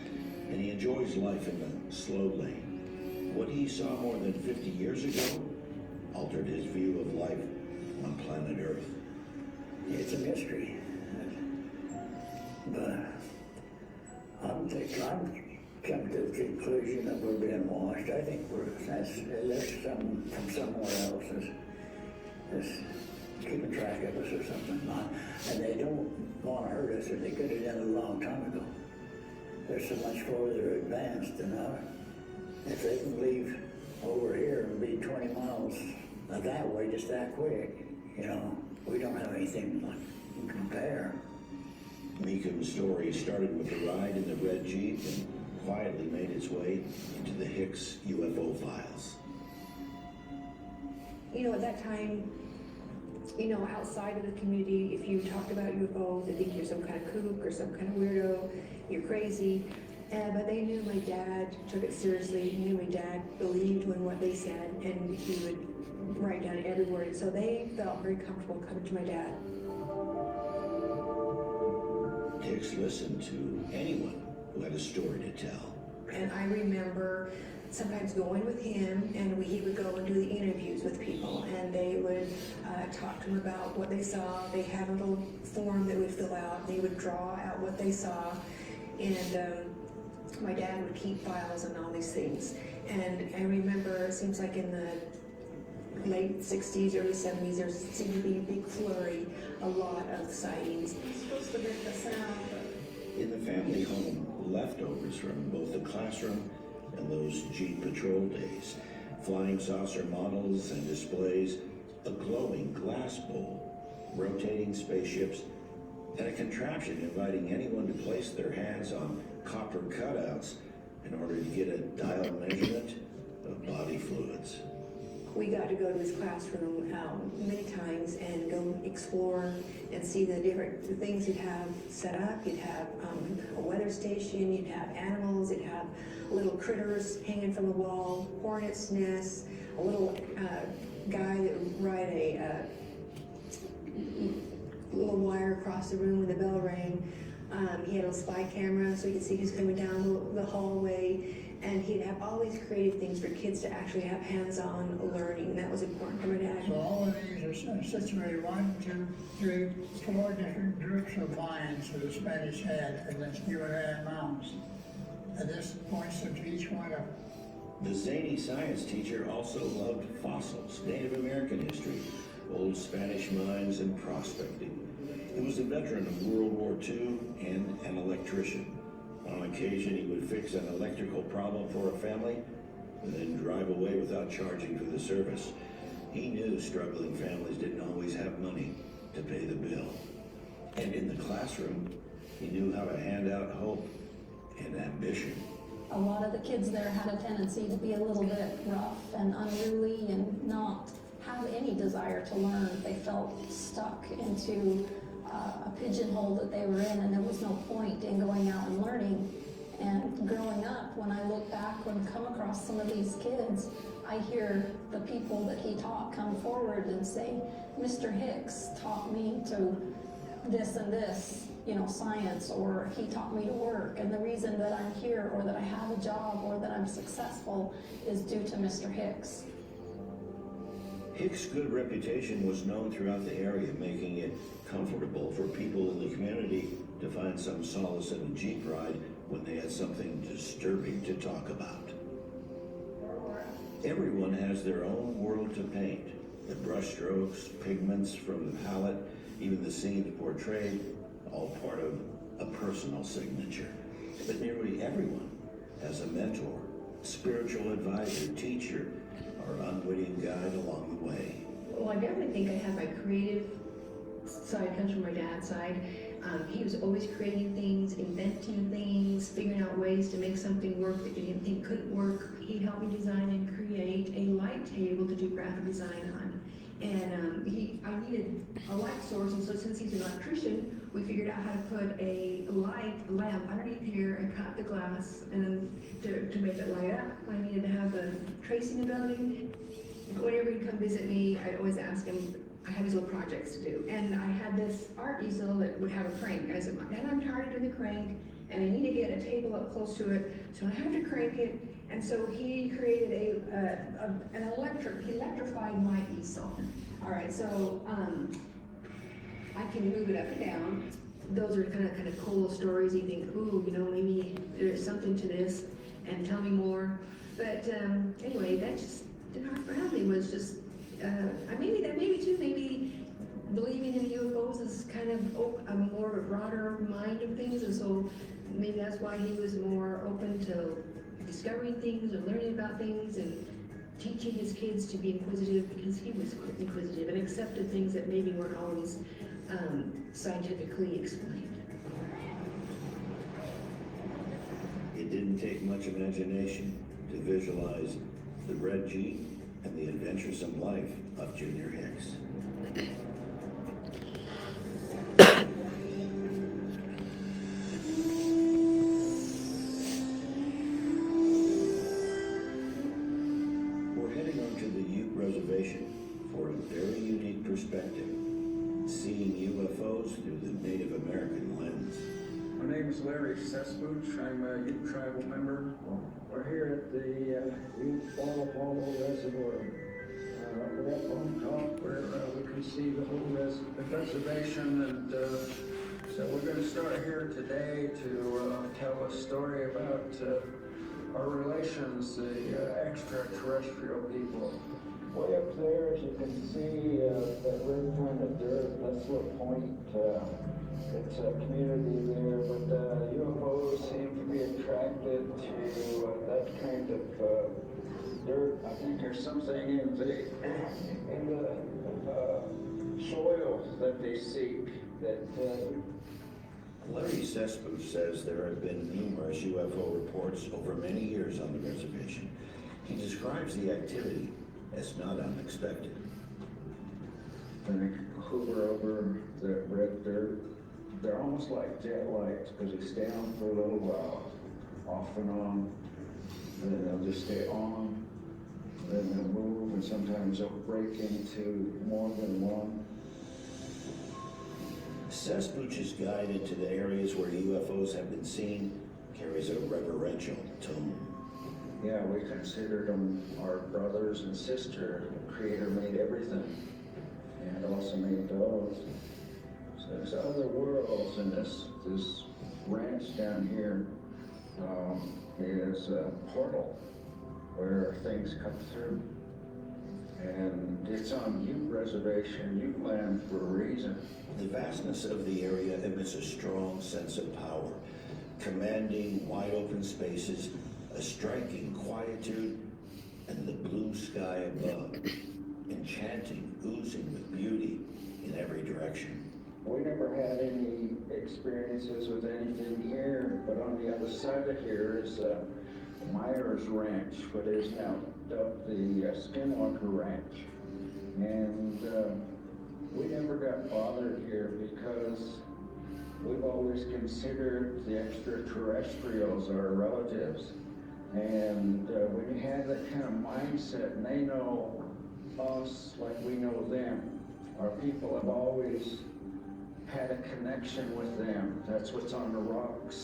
and he enjoys life in the slow lane. What he saw more than 50 years ago altered his view of life on planet Earth. It's a mystery. But I'm come to the conclusion that we're being washed. I think that's something from somewhere else that's keeping track of us or something. And they don't want to hurt us, or they could have done it a long time ago. They're so much further advanced than us. If they can leave over here and be 20 miles that way just that quick, we don't have anything to compare. Meekum's story started with a ride in the red Jeep and quietly made its way into the Hicks UFO files. At that time, outside of the community, if you talked about UFOs, they think you're some kind of kook or some kind of weirdo, you're crazy. But they knew my dad took it seriously. He knew my dad believed in what they said, and he would write down every word. So they felt very comfortable coming to my dad. Hicks listened to anyone who had a story to tell. And I remember sometimes going with him, and he would go and do the interviews with people, and they would talk to him about what they saw. They had a little form that would fill out. They would draw out what they saw, and my dad would keep files on all these things. And I remember, it seems like in the late 60s, early 70s, there seemed to be a big flurry, a lot of sightings. It's supposed to make the sound, but In the family home, leftovers from both the classroom and those Jeep patrol days, flying saucer models and displays, a glowing glass bowl, rotating spaceships, and a contraption inviting anyone to place their hands on copper cutouts in order to get a dial measurement of body fluids. We got to go to his classroom many times and go explore and see the different things he'd have set up. You'd have a weather station, you'd have animals, you'd have little critters hanging from the wall, hornets' nests, a little guy that would ride a little wire across the room when the bell rang. He had a spy camera so you could see who's coming down the hallway. And he'd have all these creative things for kids to actually have hands-on learning, and that was important to my dad. So all of these are situated 1, 2, 3, 4 different groups of lines that the Spanish had in the UNN Mountains. And this points to each one of them. The zany science teacher also loved fossils, Native American history, old Spanish mines, and prospecting. He was a veteran of World War II and an electrician. On occasion, he would fix an electrical problem for a family and then drive away without charging for the service. He knew struggling families didn't always have money to pay the bill. And in the classroom, he knew how to hand out hope and ambition. a lot of the kids there had a tendency to be a little bit rough and unruly and not have any desire to learn. They felt stuck into a pigeonhole that they were in, and there was no point in going out and learning. And growing up, when I look back and come across some of these kids, I hear the people that he taught come forward and say, Mr. Hicks taught me to this and this, science, or he taught me to work, and the reason that I'm here, or that I have a job, or that I'm successful is due to Mr. Hicks. Hicks' good reputation was known throughout the area, making it comfortable for people in the community to find some solace in a Jeep ride when they had something disturbing to talk about. Everyone has their own world to paint. The brushstrokes, pigments from the palette, even the scenes portrayed, all part of a personal signature. But nearly everyone has a mentor, spiritual advisor, teacher, or unwitting guide along the way. Well, I definitely think I have my creative side comes from my dad's side. He was always creating things, inventing things, figuring out ways to make something work that you didn't think couldn't work. He helped me design and create a light table to do graphic design on. And I needed a light source, and so since he's an electrician, we figured out how to put a lamp underneath here and cut the glass and to make it light up. I needed to have the tracing ability. Whenever he'd come visit me, I'd always ask him. I had these little projects to do, and I had this art easel that would have a crank. I said, Dad, I'm tired of doing the crank, and I need to get a table up close to it, so I have to crank it. And so he created he electrified my easel. All right, so I can move it up and down. Those are kind of cool stories. You think, ooh, maybe there's something to this, and tell me more. But anyway, that just did not grab me. Was just maybe believing in UFOs is kind of a more broader mind of things, and so maybe that's why he was more open to discovering things and learning about things and teaching his kids to be inquisitive, because he was inquisitive and accepted things that maybe weren't always scientifically explained. It didn't take much imagination to visualize the red Jeep and the adventuresome life of Junior Hicks. We're heading onto the Ute Reservation for a very unique perspective, seeing UFOs through the Native American lens. My name is Larry Cesspooch. I'm a Ute tribal member. We're here at the Ute Wallow Reservoir. We're up on top where we can see the whole reservation, and so we're going to start here today to tell a story about our relations, the extraterrestrial people. Way up there, as you can see, that red kind of dirt, that's what point. It's a community there, but UFOs seem to be attracted to that kind of dirt. I think there's something in the soil that they seek that. Larry Cesspooch says there have been numerous UFO reports over many years on the reservation. He describes the activity as not unexpected. When they hover over the red dirt, they're almost like jet lights, because they stay on for a little while, off and on, and then they'll just stay on, then they'll move, and sometimes they'll break into more than one. Cesspooch's guide into the areas where UFOs have been seen carries a reverential tone. Yeah, we considered them our brothers and sister. The Creator made everything, and also made those. So there's other worlds, and this ranch down here is a portal where things come through. And it's on Ute Reservation, Ute land for a reason. The vastness of the area emits a strong sense of power, commanding wide open spaces, a striking quietude, and the blue sky above, enchanting, oozing with beauty in every direction. We never had any experiences with anything here, but on the other side of here is Myers Ranch, what is now dubbed the Skinwalker Ranch. And we never got bothered here because we've always considered the extraterrestrials our relatives. And when you have that kind of mindset, and they know us like we know them, our people have always had a connection with them. That's what's on the rocks.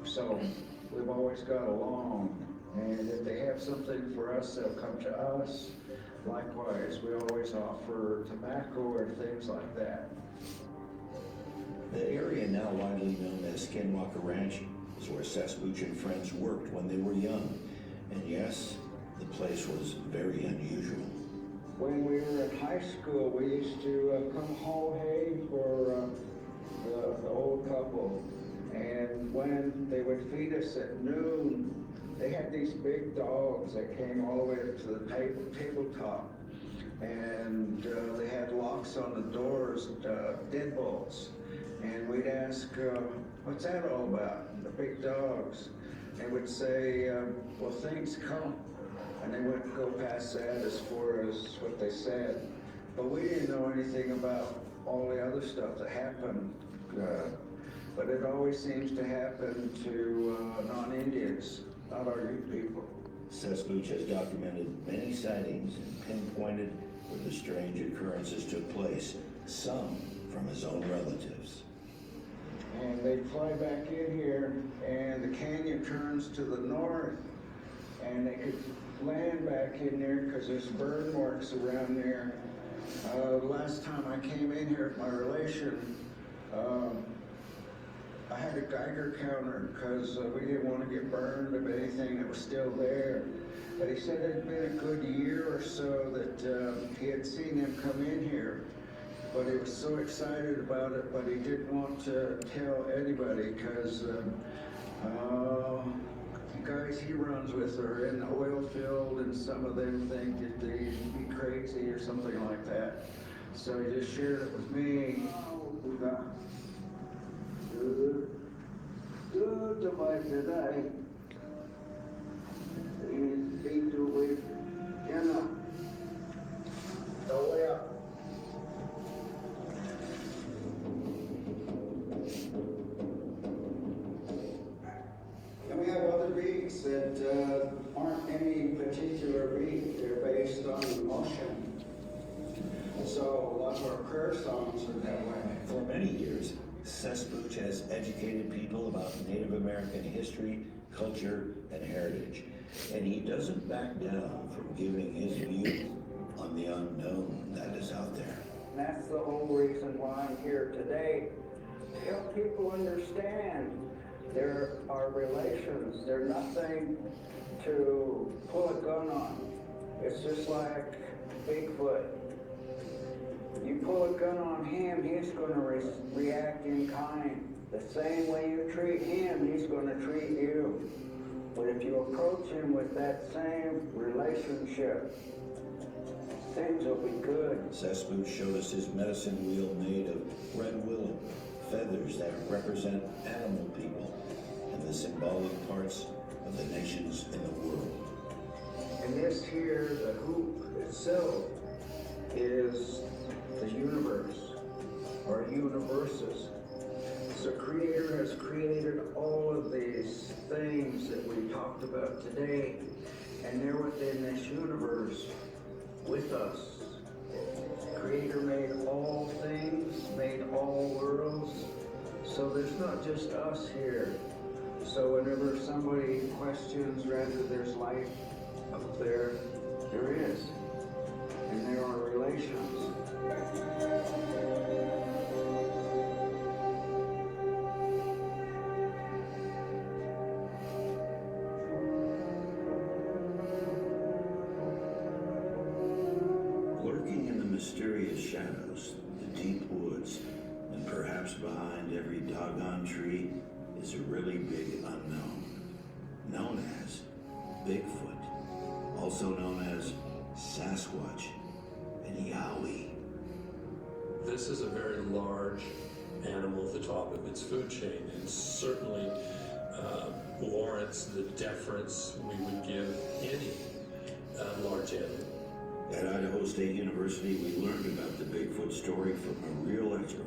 So we've always got along. And if they have something for us, they'll come to us. Likewise, we always offer tobacco or things like that. The area now widely known as Skinwalker Ranch is where Cesspooch and friends worked when they were young. And yes, the place was very unusual. When we were in high school, we used to come haul hay for the old couple. And when they would feed us at noon, they had these big dogs that came all the way up to the tabletop. And they had locks on the doors, deadbolts. And we'd ask, what's that all about? The big dogs. They would say, well, things come. And they wouldn't go past that as far as what they said. But we didn't know anything about all the other stuff that happened. But it always seems to happen to non-Indians, not our Ute people. Cesspooch has documented many sightings and pinpointed where the strange occurrences took place, some from his own relatives. And they'd fly back in here, and the canyon turns to the north, and they could land back in there because there's burn marks around there. Last time I came in here with my relation, I had a Geiger counter because we didn't want to get burned of anything that was still there. But he said it had been a good year or so that he had seen them come in here. But he was so excited about it, but he didn't want to tell anybody because the guys he runs with are in the oil field, and some of them think that they should be crazy or something like that. So he just shared it with me. Good by today. He's beaten with Jenna. The way up. And we have other beats that aren't any particular beat. They're based on emotion. So a lot of our prayer songs are that way. For many years, Cesspooch has educated people about Native American history, culture, and heritage. And he doesn't back down from giving his view on the unknown that is out there. And that's the whole reason why I'm here today, to help people understand there are relations. They're nothing to pull a gun on. It's just like Bigfoot. You pull a gun on him, he's going to react in kind. The same way you treat him, he's going to treat you. But if you approach him with that same relationship, things will be good. Cesspooch showed us his medicine wheel made of red willow, feathers that represent animal people, and the symbolic parts of the nations in the world. And this here, the hoop itself, is the universe, or universes. So Creator has created all of these things that we talked about today, and they're within this universe with us. Creator made all things, made all worlds, so there's not just us here. So whenever somebody questions whether there's life up there, there is, and there are relations. Lurking in the mysterious shadows, the deep woods, and perhaps behind every doggone tree is a really big unknown, known as Bigfoot, also known as Sasquatch and Yowie. This is a very large animal at the top of its food chain, and certainly warrants the deference we would give any large animal. At Idaho State University, we learned about the Bigfoot story from a real expert.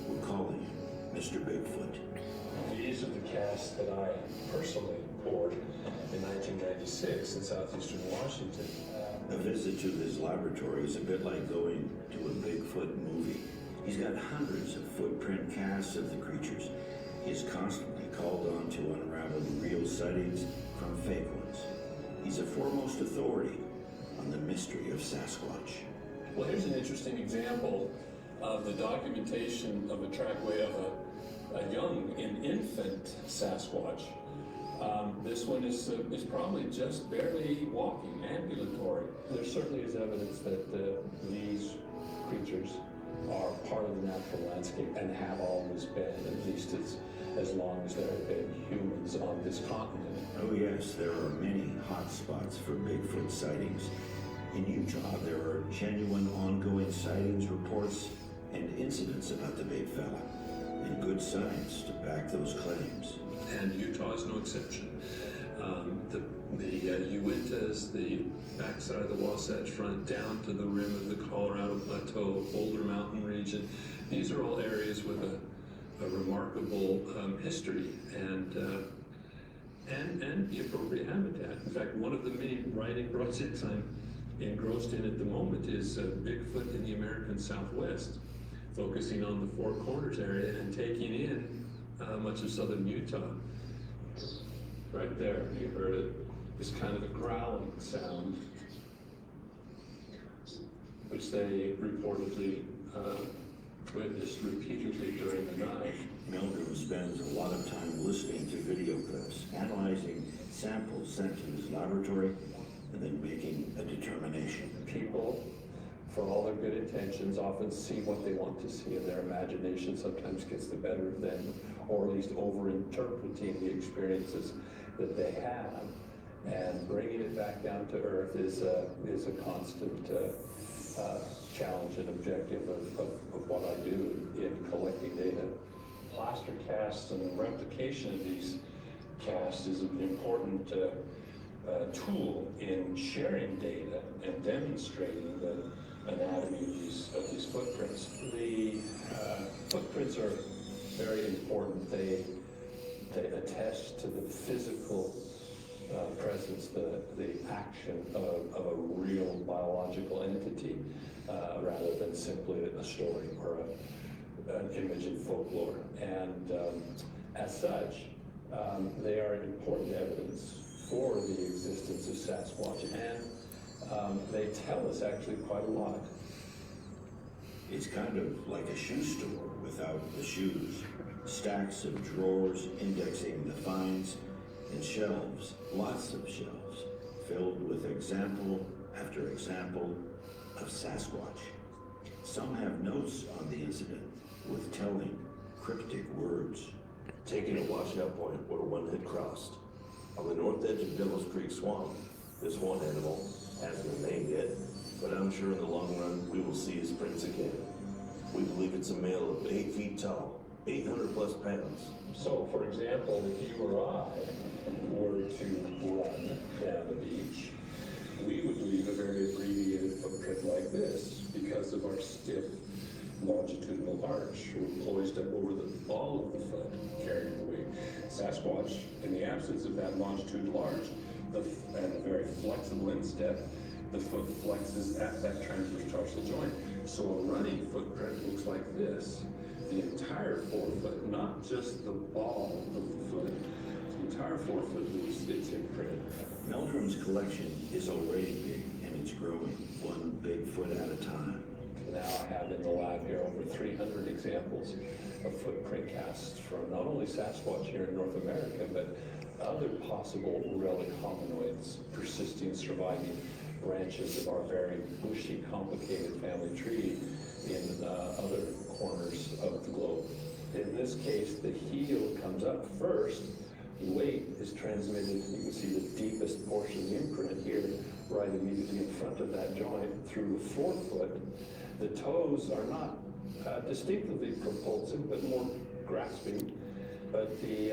We're calling him Mr. Bigfoot. These are the casts that I personally report in 1996 in southeastern Washington. A visit to his laboratory is a bit like going to a Bigfoot movie. He's got hundreds of footprint casts of the creatures. He's constantly called on to unravel the real sightings from fake ones. He's a foremost authority on the mystery of Sasquatch. Well, here's an interesting example of the documentation of a trackway of a young, an infant Sasquatch. This one is probably just barely walking, ambulatory. There certainly is evidence that these creatures are part of the natural landscape and have always been, at least as long as there have been humans on this continent. Oh yes, there are many hot spots for Bigfoot sightings. In Utah, there are genuine ongoing sightings reports and incidents about the big fella, and good science to back those claims. And Utah is no exception. The Uintas, the backside of the Wasatch Front, down to the rim of the Colorado Plateau, Boulder Mountain region, these are all areas with a remarkable history and the appropriate habitat. In fact, one of the many writing projects I'm engrossed in at the moment is Bigfoot in the American Southwest, focusing on the Four Corners area and taking in much of southern Utah. Right there, you heard it. It's kind of a growling sound, which they reportedly witnessed repeatedly during the night. Meldrum spends a lot of time listening to video clips, analyzing samples sent to his laboratory, and then making a determination. People, for all their good intentions, often see what they want to see, and their imagination sometimes gets the better of them, or at least over-interpreting the experiences that they have. And bringing it back down to earth is a constant challenge and objective of what I do in collecting data. Plaster casts and replication of these casts is an important tool in sharing data and demonstrating the anatomy of these footprints. The footprints are very important. They attest to the physical presence, the action of a real biological entity, rather than simply a story or an image in folklore. And as such, they are important evidence for the existence of Sasquatch, and they tell us actually quite a lot. It's kind of like a shoe store without the shoes. Stacks of drawers indexing the finds, and shelves, lots of shelves, filled with example after example of Sasquatch. Some have notes on the incident with telling, cryptic words. Taking a washout point where one had crossed. On the north edge of Devil's Creek Swamp, this one animal hasn't been named yet, but I'm sure in the long run we will see his prints again. We believe it's a male of 8 feet tall, 800 plus pounds. So, for example, if you or I were to run down the beach, we would leave a very abbreviated footprint like this because of our stiff longitudinal arch. We're poised up over the ball of the foot, carrying the weight. Sasquatch, in the absence of that longitudinal arch and a very flexible instep, the foot flexes at that transverse tarsal joint. So a running footprint looks like this. The entire forefoot, not just the ball of the foot, the entire forefoot moves its imprint. Meldrum's collection is already big, and it's growing, one big foot at a time. Now I have in the lab here over 300 examples of footprint casts from not only Sasquatch here in North America, but other possible relic hominoids persisting, surviving branches of our very bushy, complicated family tree in other corners of the globe. In this case, the heel comes up first. Weight is transmitted. You can see the deepest portion of the imprint here, right immediately in front of that joint through the forefoot. The toes are not distinctively propulsive, but more grasping. But the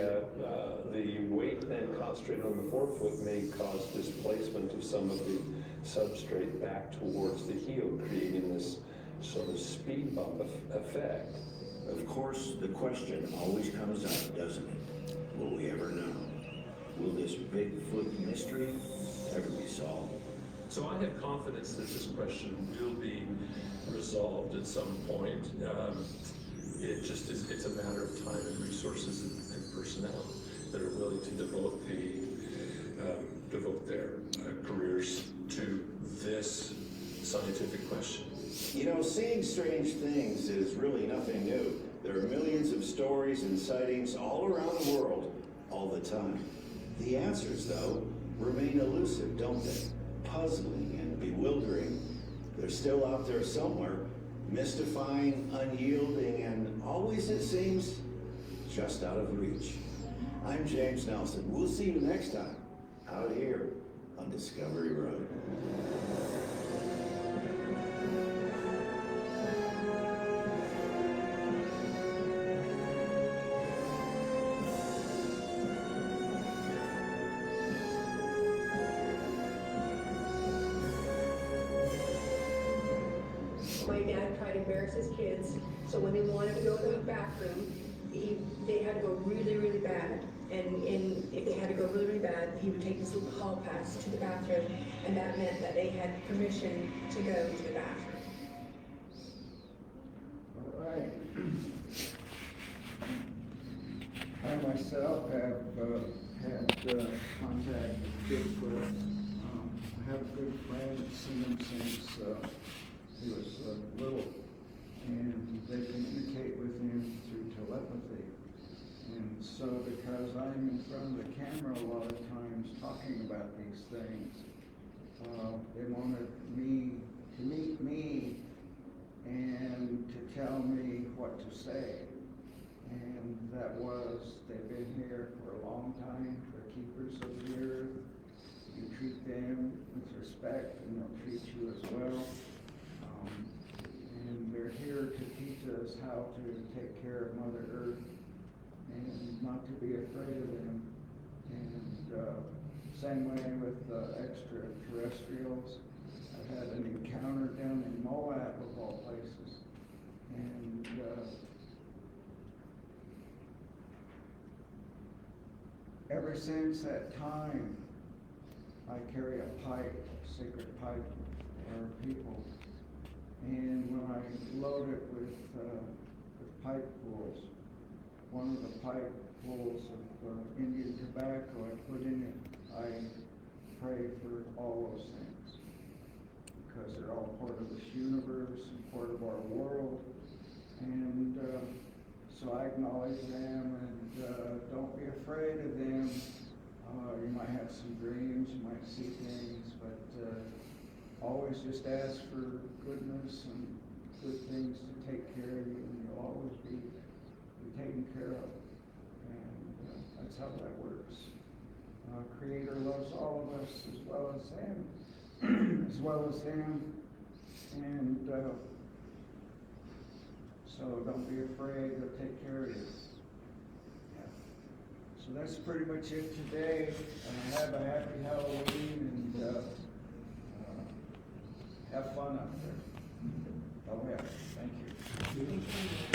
weight then concentrated on the forefoot may cause displacement of some of the substrate back towards the heel, creating this sort of speed bump effect. Of course, the question always comes up, doesn't it? Will we ever know? Will this Bigfoot mystery ever be solved? So I have confidence that this question will be resolved at some point. It just is, it's a matter of time and resources and personnel that are willing to devote their careers to this scientific question. You know, seeing strange things is really nothing new. There are millions of stories and sightings all around the world, all the time. The answers, though, remain elusive, don't they? Puzzling and bewildering. They're still out there somewhere, mystifying, unyielding, and always, it seems, just out of reach. I'm James Nelson. We'll see you next time, out here on Discovery Road. My dad tried to embarrass his kids, so when they wanted to go to the bathroom, they had to go really, really bad. And if they had to go really, really bad, he would take this little hall pass to the bathroom, and that meant that they had permission to go to the bathroom. All right. I myself have had contact with Bigfoot. I have a good friend that's seen him since he was little, and they communicate with him through telepathy. And so because I'm in front of the camera a lot of times talking about these things, they wanted me to meet me and to tell me what to say. And that was, they've been here for a long time, they're keepers of the earth. You treat them with respect and they'll treat you as well. And they're here to teach us how to take care of Mother Earth and not to be afraid of them. And same way with extraterrestrials. I've had an encounter down in Moab of all places. And ever since that time, I carry a pipe, a sacred pipe for our people. And when I load it with pipe pools, one of the pipe pools of Indian tobacco I put in it, I pray for all those things. Because they're all part of this universe and part of our world. And so I acknowledge them and don't be afraid of them. You might have some dreams, you might see things, but always just ask for goodness and good things to take care of you, and you'll always be taken care of. And that's how that works. Creator loves all of us as well as them, and so don't be afraid. They'll take care of you. So that's pretty much it today. Have a happy Halloween and have fun out there. Oh yeah, thank you.